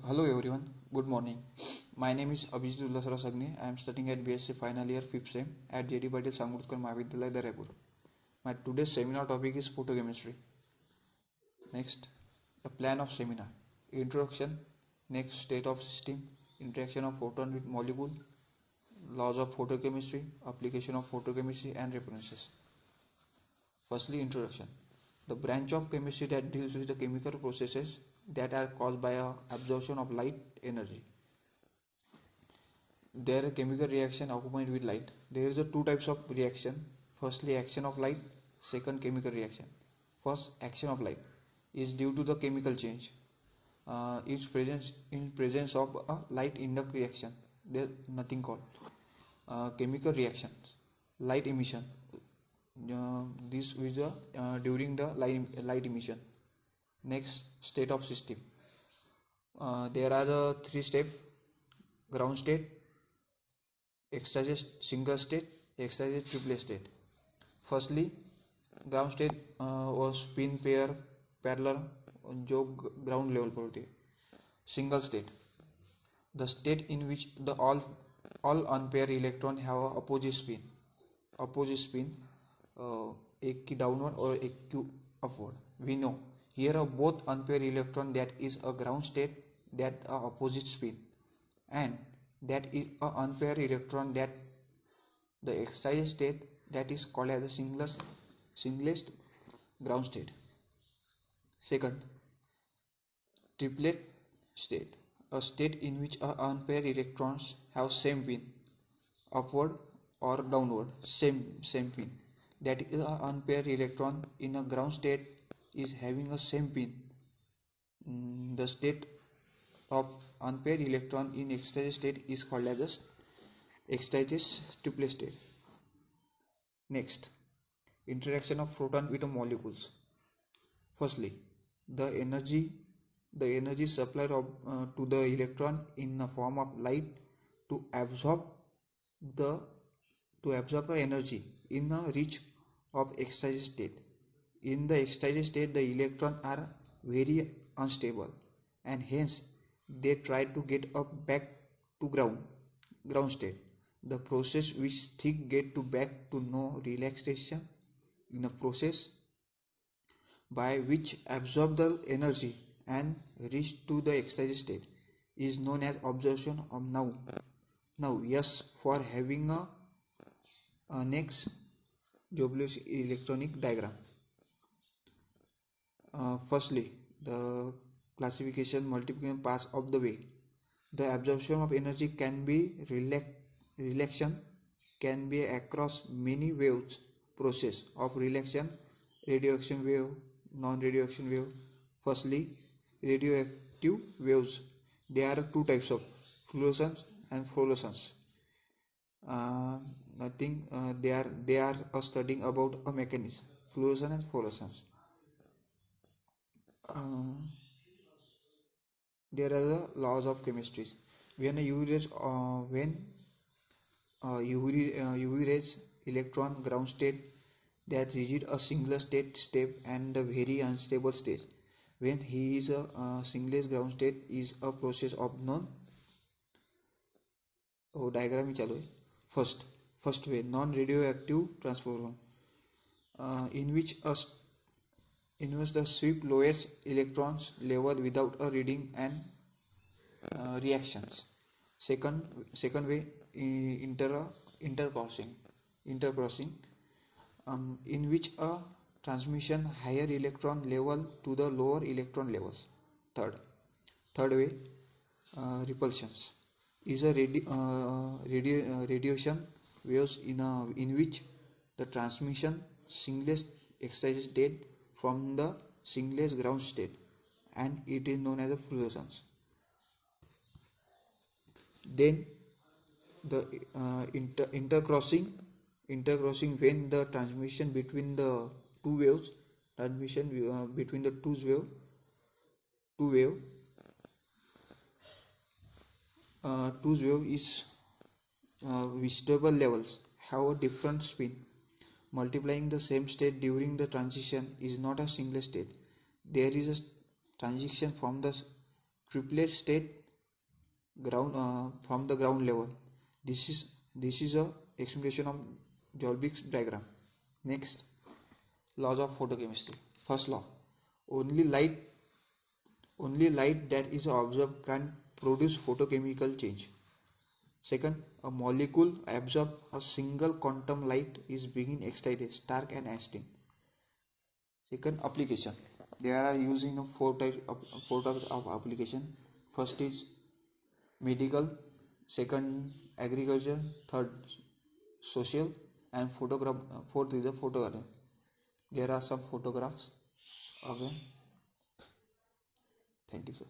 Hello everyone, good morning. My name is Abhijit Ullasara Sagne. I am studying at BSc final year 5th sem at JD Patil Samurtkar Mahavidyalaya, Daraipur. My today's seminar topic is photochemistry. Next, the plan of seminar. Introduction, next state of system, interaction of photon with molecule, laws of photochemistry, application of photochemistry and references. Firstly, introduction. The branch of chemistry that deals with the chemical processes that are caused by a absorption of light energy. There are chemical reaction accompanied with light. There is a two types of reaction. Firstly, action of light. Second, chemical reaction. First, action of light is due to the chemical change. Its presence in presence of a light induct reaction. There nothing called chemical reactions. Light emission. This is during the light emission. Next, state of system. There are the three steps: ground state, excited single state, excited triplet state. Firstly, ground state और spin pair parallel जो ground level पर होती है. Single state, the state in which the all unpaired electron have a opposite spin, एक की downward और एक की upward. We know here are both unpaired electron that is a ground state that are opposite spin, and that is a unpaired electron that the excited state that is called as the singlest ground state. Second, triplet state, a state in which unpaired electrons have same pin, upward or downward, same pin. That is an unpaired electron in a ground state is having a same pin. The state of unpaired electron in excited state is called as excited triplet state. Next, interaction of proton with molecules. Firstly, the energy supplied to the electron in the form of light to absorb the energy in the reach of excited state. In the excited state, the electrons are very unstable, and hence they try to get up back to ground state. The process which think get to back to no relaxation in a process by which absorb the energy and reach to the excited state is known as absorption of now yes, for having a next Joblish electronic diagram. Firstly, the classification multiplication pass of the way. The absorption of energy can be relaxation can be across many waves process of relaxation, radioactive wave, non-radioactive wave. Firstly, radioactive waves. There are two types of fluorescence and fluorescence. I think they are studying about a mechanism, fluorescence and fluorescence. There are the laws of chemistry. When UV rays electron ground state that rigid a single state and a very unstable state. When he is a singless ground state is a process of non diagram ही चालू है. First way, non-radioactive transformer, in which the sweep lowest electrons level without a reading and reactions. Second way, intercrossing, in which a transmission higher electron level to the lower electron levels. Third way, repulsions is a radiation waves in which the transmission singlest excited state from the singlest ground state, and it is known as a fluorescence. Then the intercrossing when the transmission between the two waves between the two wave is with stable levels have a different spin. Multiplying the same state during the transition is not a single state. There is a transition from the triplet state ground from the ground level. This is a explanation of Joulebig's diagram. Next, laws of photochemistry. First law: only light that is observed can produce photochemical change. Second, a molecule absorbs a single quantum light is being excited, Stark and Einstein. Second, application. There are used in four types of application. First is medical, second agriculture, third social, and fourth is the photography. There are some photographs. Okay, thank you, sir.